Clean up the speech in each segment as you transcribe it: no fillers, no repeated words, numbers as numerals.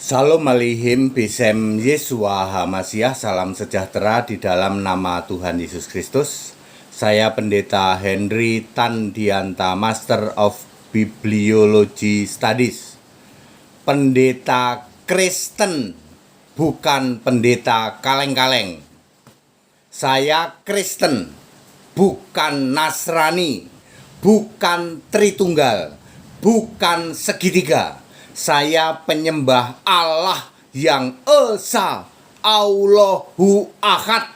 Shalom Aleichem Besem Yesua Hamasiah. Salam sejahtera di dalam nama Tuhan Yesus Kristus. Saya Pendeta Henry Tandianta, Master of Bibliology Studies. Pendeta Kristen, bukan pendeta kaleng-kaleng. Saya Kristen, bukan Nasrani, bukan Tritunggal, bukan segitiga. Saya penyembah Allah yang Esa, Allahu Ahad,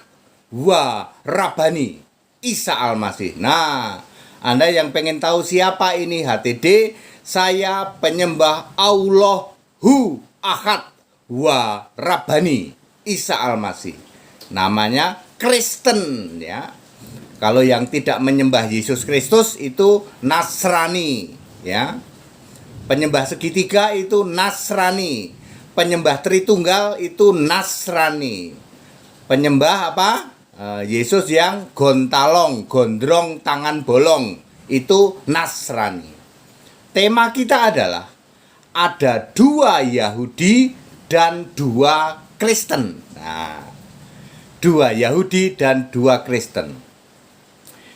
wa Rabbani, Isa Al-Masih. Nah, Anda yang pengen tahu siapa ini HTD, saya penyembah Allahu Ahad, wa Rabbani, Isa Al-Masih. Namanya Kristen, ya. Kalau yang tidak menyembah Yesus Kristus itu Nasrani, ya. Penyembah segitiga itu Nasrani. Penyembah Tritunggal itu Nasrani. Penyembah apa? Yesus yang gontalong, gondrong, tangan bolong, itu Nasrani. Tema kita adalah ada dua Yahudi dan dua Kristen. Nah, dua Yahudi dan dua Kristen.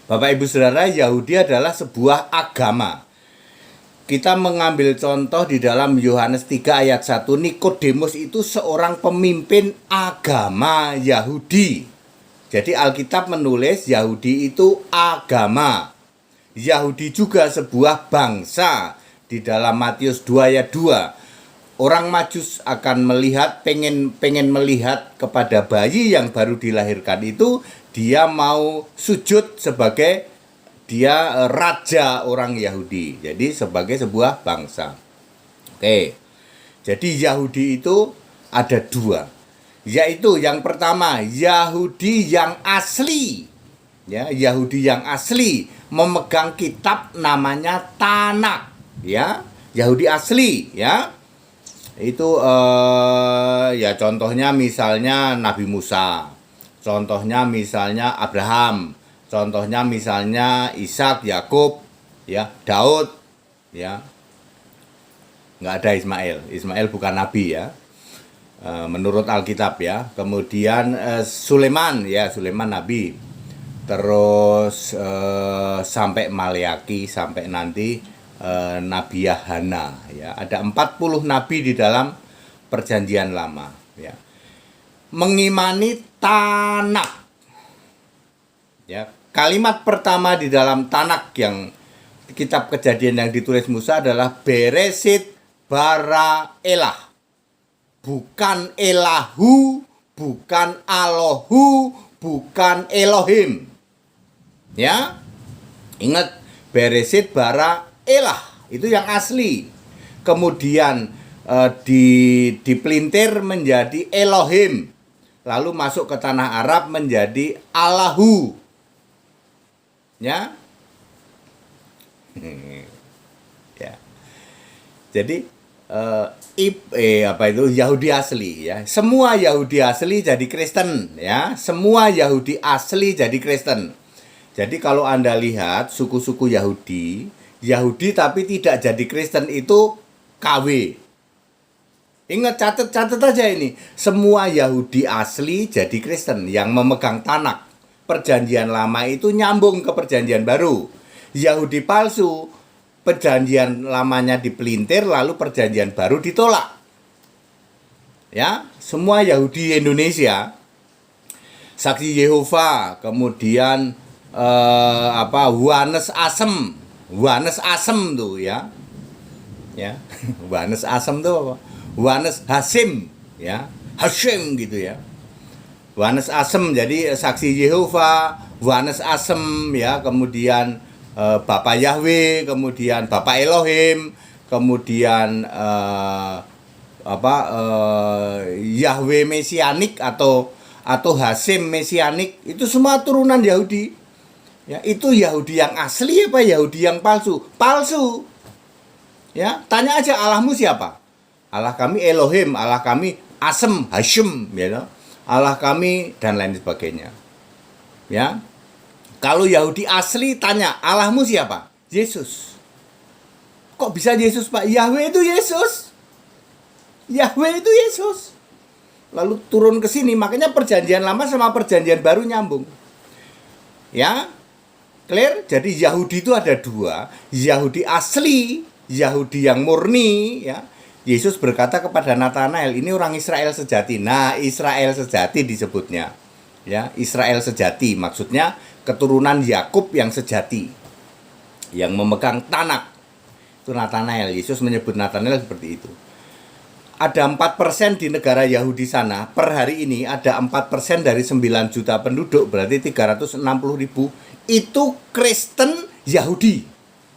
Bapak Ibu Saudara, Yahudi adalah sebuah agama. Kita mengambil contoh di dalam Yohanes 3 ayat 1. Nikodemus itu seorang pemimpin agama Yahudi. Jadi Alkitab menulis Yahudi itu agama. Yahudi juga sebuah bangsa. Di dalam Matius 2 ayat 2. Orang Majus akan melihat, pengen melihat kepada bayi yang baru dilahirkan itu. Dia mau sujud sebagai dia raja orang Yahudi. Jadi sebagai sebuah bangsa. Oke. Jadi Yahudi itu ada dua. Yaitu yang pertama Yahudi yang asli. Ya, Yahudi yang asli memegang kitab namanya Tanakh, ya. Yahudi asli, ya. Itu ya contohnya misalnya Nabi Musa. Contohnya misalnya Abraham. Contohnya misalnya Ishak, Yakub, ya, Daud, ya. Nggak ada Ismail. Ismail bukan nabi, ya. Menurut Alkitab, ya. Kemudian Sulaiman, ya, Sulaiman nabi. Terus sampai Maleaki, sampai nanti Nabi Yahana, ya. Ada 40 nabi di dalam Perjanjian Lama, ya. Mengimani Tanakh, ya. Kalimat pertama di dalam Tanakh yang kitab Kejadian yang ditulis Musa adalah Bereshit bara Elah. Bukan Elahu, bukan Alohu, bukan Elohim. Ya. Ingat, Bereshit bara Elah, itu yang asli. Kemudian dipelintir menjadi Elohim. Lalu masuk ke tanah Arab menjadi Allahu. Ya. Ya. Jadi Yahudi asli, ya. Semua Yahudi asli jadi Kristen, ya. Semua Yahudi asli jadi Kristen. Jadi kalau Anda lihat suku-suku Yahudi tapi tidak jadi Kristen itu KW. Ingat, catat aja ini. Semua Yahudi asli jadi Kristen yang memegang Tanakh. Perjanjian Lama itu nyambung ke Perjanjian Baru. Yahudi palsu, Perjanjian Lamanya dipelintir, lalu Perjanjian Baru ditolak. Ya, semua Yahudi Indonesia, Saksi Yehova, kemudian Wanes Asem tuh, ya. Ya, Wanes Asem tuh apa? Wanes Hasim, ya. Hasim gitu, ya. Wanes Asem, jadi Saksi Yehova, Wanes Asem, ya, kemudian Bapak Yahweh, kemudian Bapak Elohim, kemudian Yahweh Mesianik atau Hasim Mesianik, itu semua turunan Yahudi. Ya, itu Yahudi yang asli apa Yahudi yang palsu? Palsu. Ya, tanya aja Allahmu siapa? Allah kami Elohim, Allah kami Asem, Hasyim, ya. Allah kami dan lain sebagainya. Ya. Kalau Yahudi asli tanya, Allahmu siapa? Yesus. Kok bisa Yesus, Pak? Yahweh itu Yesus. Yahweh itu Yesus. Lalu turun ke sini, makanya perjanjian lama sama perjanjian baru nyambung. Ya, clear? Jadi Yahudi itu ada dua, Yahudi asli, Yahudi yang murni, ya. Yesus berkata kepada Natanael, ini orang Israel sejati. Nah, Israel sejati disebutnya. Ya, Israel sejati maksudnya keturunan Yakub yang sejati, yang memegang Tanak. Itu Natanael. Yesus menyebut Natanael seperti itu. Ada 4% di negara Yahudi sana. Per hari ini ada 4% dari 9 juta penduduk, berarti 360 ribu. Itu Kristen Yahudi,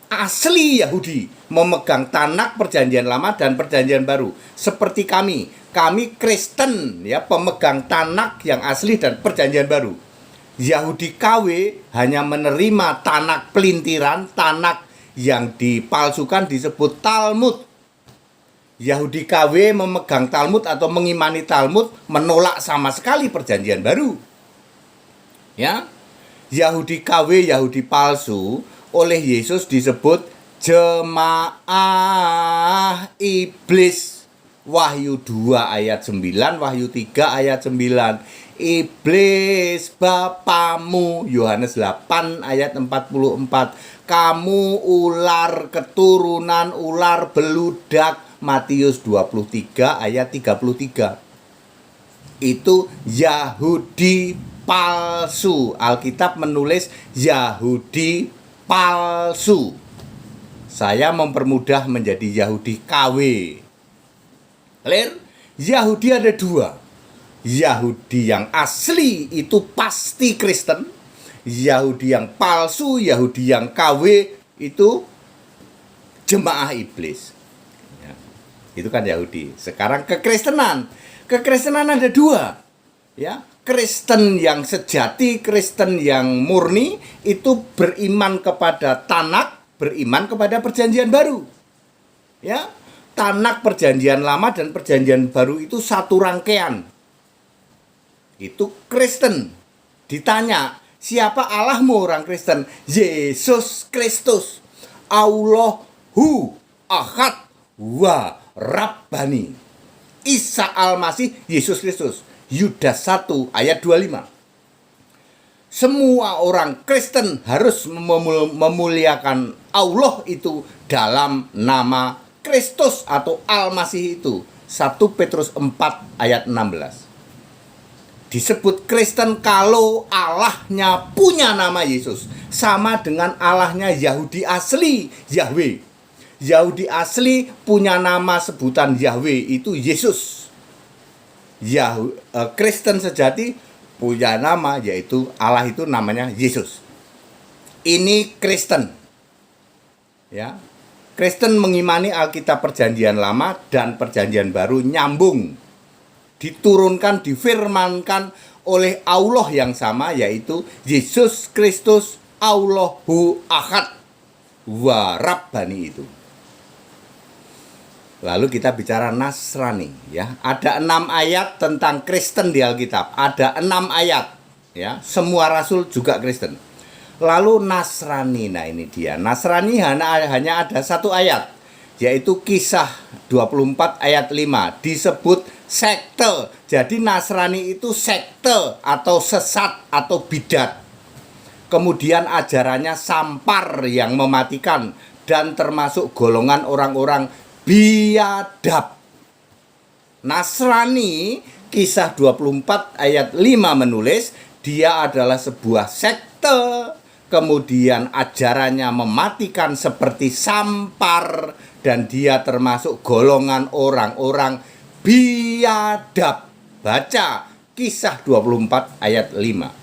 asli Yahudi, memegang Tanak perjanjian lama dan perjanjian baru. Seperti kami Kristen, ya, pemegang Tanak yang asli dan perjanjian baru. Yahudi KW hanya menerima Tanak pelintiran, Tanak yang dipalsukan disebut Talmud. Yahudi KW memegang Talmud atau mengimani Talmud, menolak sama sekali perjanjian baru. Ya. Yahudi KW, Yahudi palsu, oleh Yesus disebut jemaah iblis. Wahyu 2 ayat 9, Wahyu 3 ayat 9. Iblis bapamu, Yohanes 8 ayat 44. Kamu ular keturunan ular beludak, Matius 23 ayat 33. Itu Yahudi palsu. Alkitab menulis Yahudi palsu. Saya mempermudah menjadi Yahudi KW. Clear? Yahudi ada dua. Yahudi yang asli itu pasti Kristen. Yahudi yang palsu, Yahudi yang KW itu jemaah iblis. Itu kan Yahudi. Sekarang kekristenan. Kekristenan ada dua. Ya, Kristen yang sejati, Kristen yang murni itu beriman kepada Tanak, beriman kepada perjanjian baru. Ya, Tanak perjanjian lama dan perjanjian baru itu satu rangkaian. Itu Kristen. Ditanya, siapa Allahmu orang Kristen? Yesus Kristus. Allahu Ahad wa Rabbani. Isa Al-Masih, Yesus Kristus. Yudas 1 ayat 25. Semua orang Kristen harus memuliakan Allah itu dalam nama Kristus atau Al-Masih itu. 1 Petrus 4 ayat 16. Disebut Kristen kalau Allahnya punya nama Yesus. Sama dengan Allahnya Yahudi asli, Yahweh. Yahudi asli punya nama sebutan Yahweh, itu Yesus. Kristen sejati punya nama, yaitu Allah itu namanya Yesus. Ini Kristen. Ya. Kristen mengimani Alkitab perjanjian lama dan perjanjian baru nyambung. Diturunkan, difirmankan oleh Allah yang sama, yaitu Yesus Kristus, Allahu Ahad wa Rabbani itu. Lalu kita bicara Nasrani, ya. Ada 6 ayat tentang Kristen di Alkitab. Ada 6 ayat, ya. Semua rasul juga Kristen. Lalu Nasrani, nah ini dia. Nasrani hanya ada 1 ayat, yaitu Kisah 24 ayat 5. Disebut sekte. Jadi Nasrani itu sekte atau sesat atau bidat. Kemudian ajarannya sampar yang mematikan dan termasuk golongan orang-orang biadab. Nasrani, Kisah 24 ayat 5 menulis, dia adalah sebuah sekte, kemudian ajarannya mematikan seperti sampar, dan dia termasuk golongan orang-orang biadab. Baca Kisah 24 ayat 5.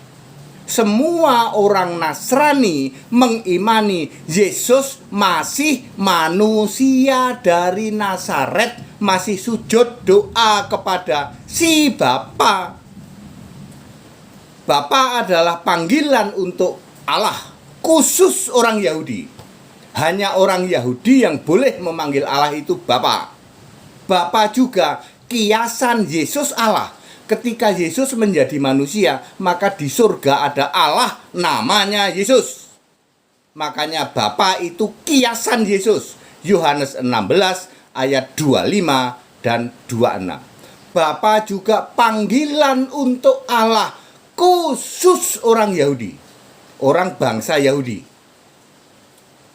Semua orang Nasrani mengimani Yesus masih manusia dari Nazaret, masih sujud doa kepada si Bapa. Bapa adalah panggilan untuk Allah, khusus orang Yahudi. Hanya orang Yahudi yang boleh memanggil Allah itu Bapa. Bapa juga kiasan Yesus Allah. Ketika Yesus menjadi manusia, maka di surga ada Allah namanya Yesus. Makanya Bapa itu kiasan Yesus. Yohanes 16 ayat 25 dan 26. Bapa juga panggilan untuk Allah khusus orang Yahudi. Orang bangsa Yahudi.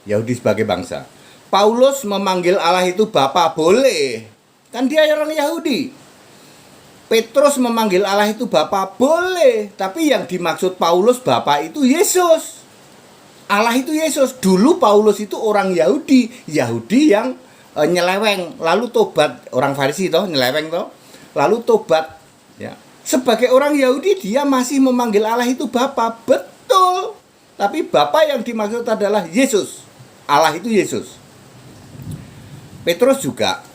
Yahudi sebagai bangsa. Paulus memanggil Allah itu Bapa boleh. Kan dia orang Yahudi. Petrus memanggil Allah itu Bapa boleh. Tapi yang dimaksud Paulus Bapa itu Yesus. Allah itu Yesus. Dulu Paulus itu orang Yahudi. Yahudi yang nyeleweng. Lalu tobat. Orang Farisi toh nyeleweng toh. Lalu tobat, ya. Sebagai orang Yahudi dia masih memanggil Allah itu Bapa, betul. Tapi Bapa yang dimaksud adalah Yesus. Allah itu Yesus. Petrus juga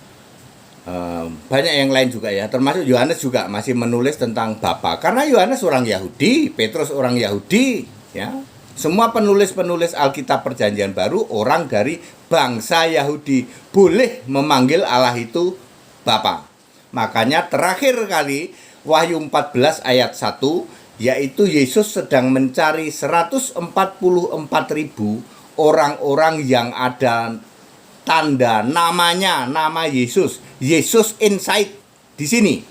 banyak yang lain juga ya, termasuk Yohanes juga masih menulis tentang Bapa. Karena Yohanes orang Yahudi, Petrus orang Yahudi, ya. Semua penulis-penulis Alkitab Perjanjian Baru orang dari bangsa Yahudi boleh memanggil Allah itu Bapa. Makanya terakhir kali Wahyu 14 ayat 1, yaitu Yesus sedang mencari 144.000 orang-orang yang ada tanda namanya, nama Yesus. Yesus inside di sini.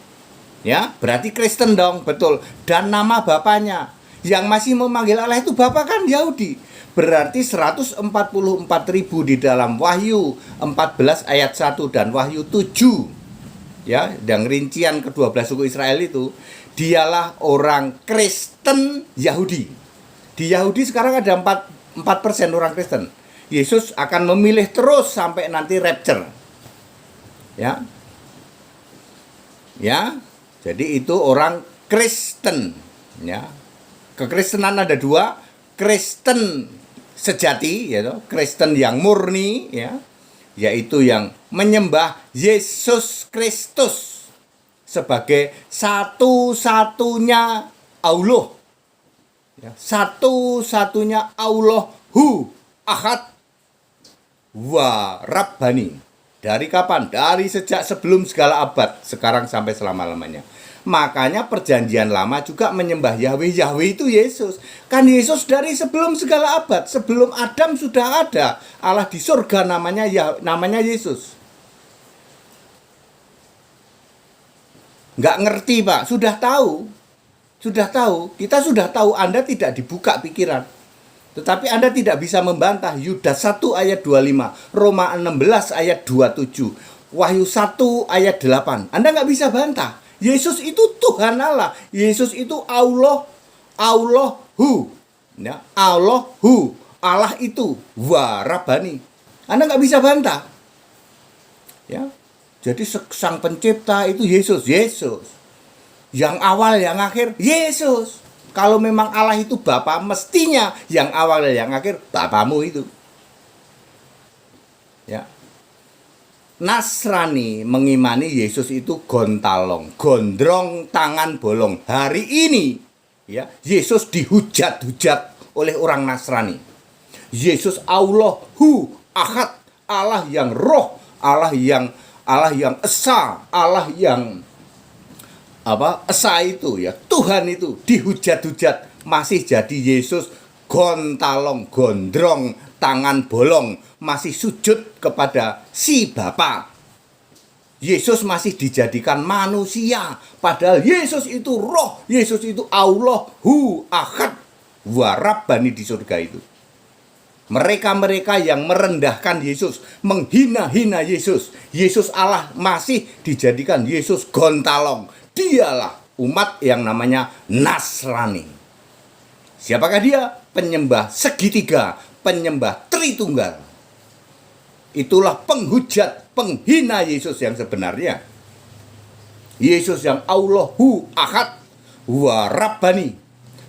Ya, berarti Kristen dong, betul. Dan nama bapaknya. Yang masih memanggil Allah itu Bapa kan Yahudi. Berarti 144.000 di dalam Wahyu 14 ayat 1 dan Wahyu 7. Ya, dan rincian ke-12 suku Israel itu, dialah orang Kristen Yahudi. Di Yahudi sekarang ada 4% orang Kristen. Yesus akan memilih terus sampai nanti rapture. Ya. Ya. Jadi itu orang Kristen, ya. Kekristenan ada dua, Kristen sejati, ya, Kristen yang murni, ya, yaitu yang menyembah Yesus Kristus sebagai satu-satunya Allah, ya, satu-satunya Allahu Ahad wa Rabbani. Dari kapan? Dari sejak sebelum segala abad, sekarang sampai selama-lamanya. Makanya perjanjian lama juga menyembah Yahweh. Yahweh itu Yesus. Kan Yesus dari sebelum segala abad, sebelum Adam sudah ada. Allah di surga namanya Yesus. Nggak ngerti Pak, sudah tahu. Kita sudah tahu, Anda tidak dibuka pikiran. Tetapi Anda tidak bisa membantah. Yudas 1 ayat 25, Roma 16 ayat 27, Wahyu 1 ayat 8. Anda nggak bisa bantah. Yesus itu Tuhan Allah. Yesus itu Allahu. Ya, Allahu. Allah itu wa Rabbani. Anda nggak bisa bantah. Ya. Jadi sang pencipta itu Yesus. Yang awal, yang akhir, Yesus. Kalau memang Allah itu Bapa, mestinya yang awal dan yang akhir Bapamu itu. Ya. Nasrani mengimani Yesus itu gontalong, gondrong, tangan bolong. Hari ini, ya, Yesus dihujat-hujat oleh orang Nasrani. Yesus Allahu Ahad, Allah yang roh, Allah yang esa, Allah yang esa itu, ya, Tuhan itu dihujat-hujat, masih jadi Yesus gontalong, gondrong, tangan bolong, masih sujud kepada si Bapa. Yesus masih dijadikan manusia, padahal Yesus itu roh, Yesus itu Allahu Ahad wa Rabbani di surga itu. Mereka-mereka yang merendahkan Yesus, menghina-hina Yesus, Yesus Allah masih dijadikan Yesus gontalong. Dialah umat yang namanya Nasrani. Siapakah dia? Penyembah segitiga, penyembah Tritunggal. Itulah penghujat, penghina Yesus yang sebenarnya. Yesus yang Allahu Ahad wa Rabbani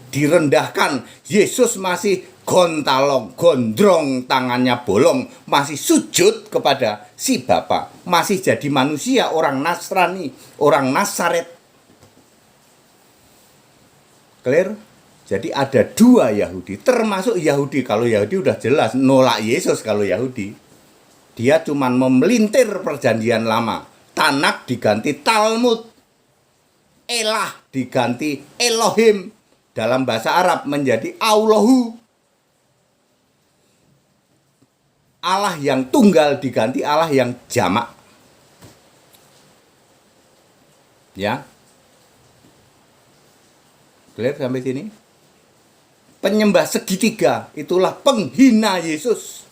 direndahkan. Yesus masih gontalong, gondrong, tangannya bolong, masih sujud kepada si Bapa, masih jadi manusia, orang Nasrani, orang Nazaret. Clear? Jadi ada dua Yahudi, termasuk Yahudi. Kalau Yahudi udah jelas nolak Yesus. Kalau Yahudi, dia cuman memelintir perjanjian lama. Tanak diganti Talmud, Elah diganti Elohim, dalam bahasa Arab menjadi Allahu. Allah yang tunggal diganti Allah yang jamak. Ya. Clear sampai sini? Penyembah segitiga itulah penghina Yesus.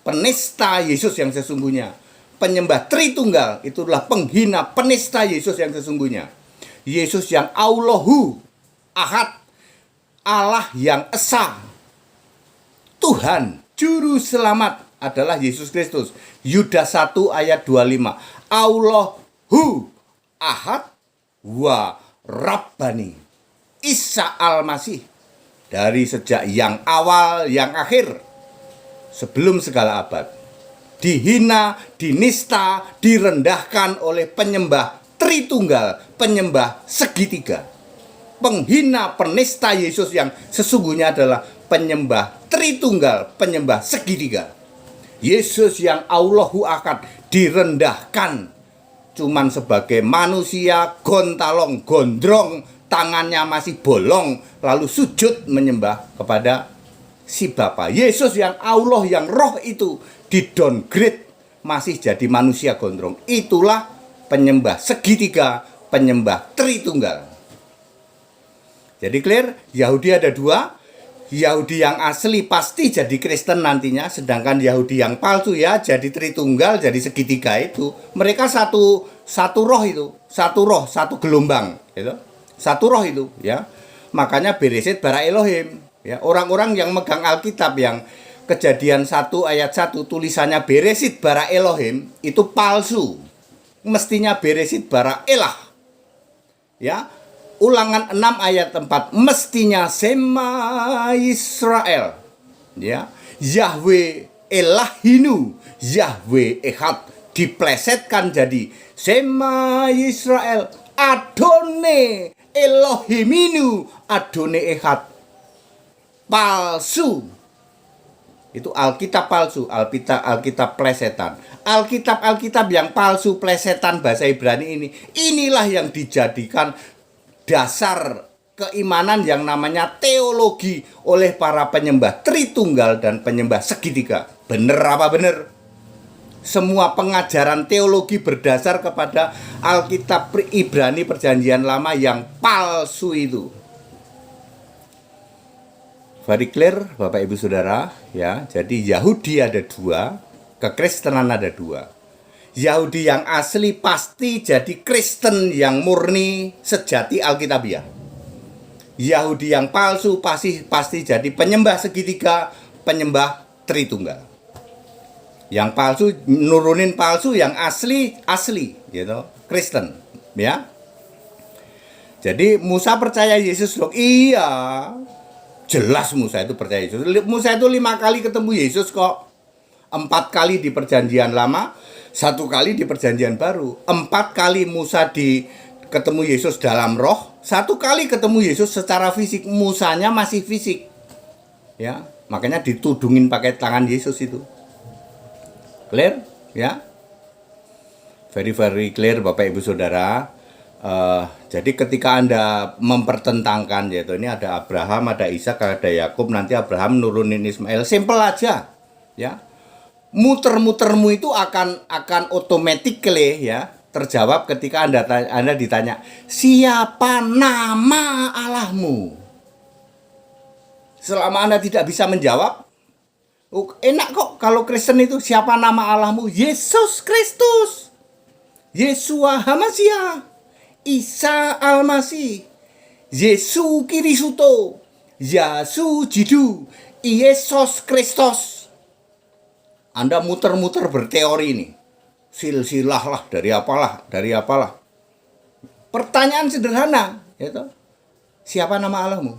Penista Yesus yang sesungguhnya. Penyembah Tritunggal itulah penghina penista Yesus yang sesungguhnya. Yesus yang Allahu Ahad, Allah yang Esa, Tuhan Juru Selamat adalah Yesus Kristus. Yudas 1 ayat 25. Allahu Ahad wa Rabbani. Isa Al-Masih. Dari sejak yang awal, yang akhir, sebelum segala abad. Dihina, dinista, direndahkan oleh penyembah Tritunggal, penyembah segitiga. Penghina, penista Yesus yang sesungguhnya adalah penyembah Tritunggal, penyembah segitiga. Yesus yang Allahu Ahad direndahkan cuman sebagai manusia gontalong, gondrong, tangannya masih bolong, lalu sujud menyembah kepada si Bapa. Yesus yang Allah, yang roh itu di downgrade masih jadi manusia gondrong. Itulah penyembah segitiga, penyembah Tritunggal. Jadi clear, Yahudi ada dua. Yahudi yang asli pasti jadi Kristen nantinya, sedangkan Yahudi yang palsu ya jadi Tritunggal, jadi segitiga itu. Mereka satu roh itu, satu roh, satu gelombang, gitu. Satu roh itu, ya. Makanya Beresit bara Elohim, ya. Orang-orang yang megang Alkitab yang Kejadian 1 ayat 1 tulisannya Beresit bara Elohim itu palsu. Mestinya Beresit bara Elah. Ya. Ulangan 6 ayat 4 mestinya Sema Israel. Ya. Yahweh Elahinu, Yahweh Echad diplesetkan jadi Sema Israel, Adone Elohiminu, Adone Echad. Palsu. Itu Alkitab palsu, Alkitab plesetan. Alkitab yang palsu plesetan bahasa Ibrani ini, inilah yang dijadikan dasar keimanan yang namanya teologi oleh para penyembah Tritunggal dan penyembah segitiga. Bener apa bener? Semua pengajaran teologi berdasar kepada Alkitab Ibrani Perjanjian Lama yang palsu itu. Very clear Bapak Ibu Saudara, ya. Jadi Yahudi ada dua, kekristenan ada dua. Yahudi yang asli pasti jadi Kristen yang murni sejati Alkitabiah. Yahudi yang palsu pasti jadi penyembah segitiga, penyembah Tritunggal. Yang palsu nurunin palsu, yang asli gitu, Kristen, ya. Jadi Musa percaya Yesus loh. Iya. Jelas Musa itu percaya Yesus. Musa itu 5 kali ketemu Yesus kok. 4 kali di Perjanjian Lama, 1 kali di Perjanjian Baru. 4 kali Musa ketemu Yesus dalam roh, 1 kali ketemu Yesus secara fisik. Musanya masih fisik. Ya, makanya ditudungin pakai tangan Yesus itu. Clear? Ya. Very clear Bapak Ibu Saudara. Jadi ketika Anda mempertentangkan, yaitu ini ada Abraham, ada Ishak, ada Yakub, nanti Abraham nurunin Ismail, simple aja, ya. Muter-mutermu itu akan automatically ya terjawab ketika Anda ditanya siapa nama Allahmu. Selama Anda tidak bisa menjawab, enak kok kalau Kristen itu siapa nama Allahmu? Yesus Kristus, Yesua Hamasia, Isa Al-Masih, Yesu Kirisuto, Yasu Jidu, Yesus Kristus. Anda muter-muter berteori ini. Silsilah lah, dari apalah. Pertanyaan sederhana, yaitu siapa nama Allahmu?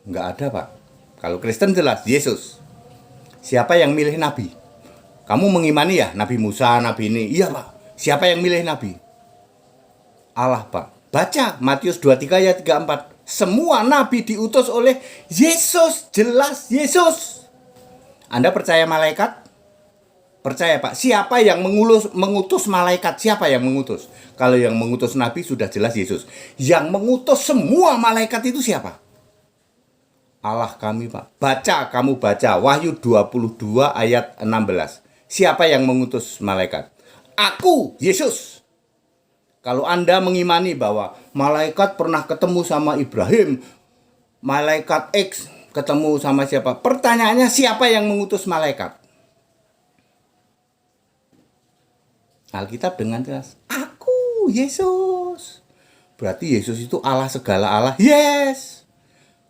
Enggak ada, Pak. Kalau Kristen jelas Yesus. Siapa yang milih nabi? Kamu mengimani ya Nabi Musa, Nabi ini? Iya, Pak. Siapa yang milih nabi? Allah, Pak. Baca Matius 23 ayat 34. Semua nabi diutus oleh Yesus, jelas Yesus. Anda percaya malaikat? Percaya, Pak. Siapa yang mengutus malaikat? Siapa yang mengutus? Kalau yang mengutus nabi sudah jelas Yesus. Yang mengutus semua malaikat itu siapa? Allah kami, Pak. Kamu baca Wahyu 22 ayat 16. Siapa yang mengutus malaikat? Aku, Yesus. Kalau Anda mengimani bahwa malaikat pernah ketemu sama Ibrahim, malaikat X ketemu sama siapa? Pertanyaannya, siapa yang mengutus malaikat? Alkitab dengan jelas, aku, Yesus. Berarti Yesus itu Allah segala Allah. Yes.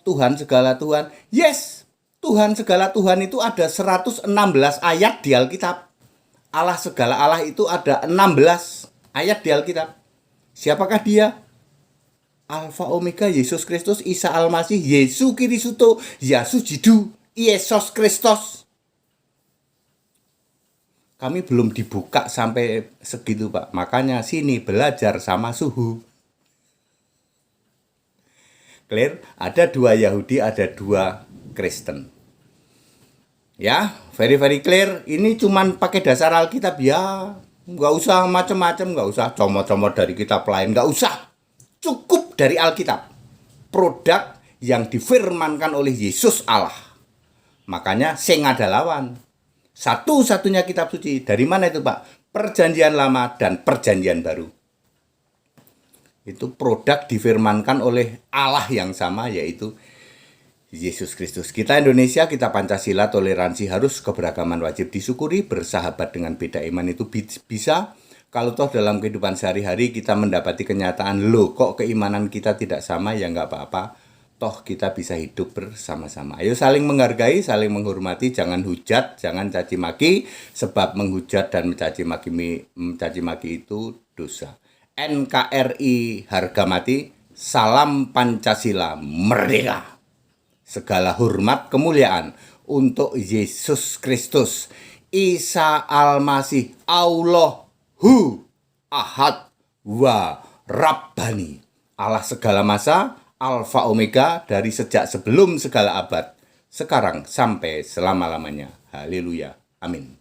Tuhan segala Tuhan. Yes. Tuhan segala Tuhan itu ada 116 ayat di Alkitab. Allah segala Allah itu ada 16 ayat di Alkitab. Siapakah dia? Alfa Omega, Yesus Kristus, Isa Almasih, Yesus Kirisuto, Yesus Jidu, Yesus Kristus. Kami belum dibuka sampai segitu, Pak. Makanya sini belajar sama suhu. Clear? Ada 2 Yahudi, ada 2 Kristen. Ya, very clear. Ini cuman pakai dasar Alkitab ya. Nggak usah macam-macam, nggak usah comot-comot dari kitab lain, nggak usah. Cukup dari Alkitab. Produk yang difirmankan oleh Yesus Allah. Makanya sing ada lawan. Satu-satunya kitab suci. Dari mana itu, Pak? Perjanjian Lama dan Perjanjian Baru. Itu produk difirmankan oleh Allah yang sama, yaitu Yesus Kristus. Kita Indonesia, kita Pancasila, toleransi harus, keberagaman wajib disyukuri, bersahabat dengan beda iman itu bisa. Kalau toh dalam kehidupan sehari-hari kita mendapati kenyataan, loh kok keimanan kita tidak sama, ya nggak apa-apa. Toh kita bisa hidup bersama-sama. Ayo saling menghargai, saling menghormati, jangan hujat, jangan caci maki, sebab menghujat dan mencaci maki itu dosa. NKRI harga mati, salam Pancasila merdeka. Segala hormat kemuliaan untuk Yesus Kristus, Isa Almasih, Allahu Ahad wa Rabbani. Allah segala masa, Alfa Omega, dari sejak sebelum segala abad, sekarang sampai selama-lamanya. Haleluya. Amin.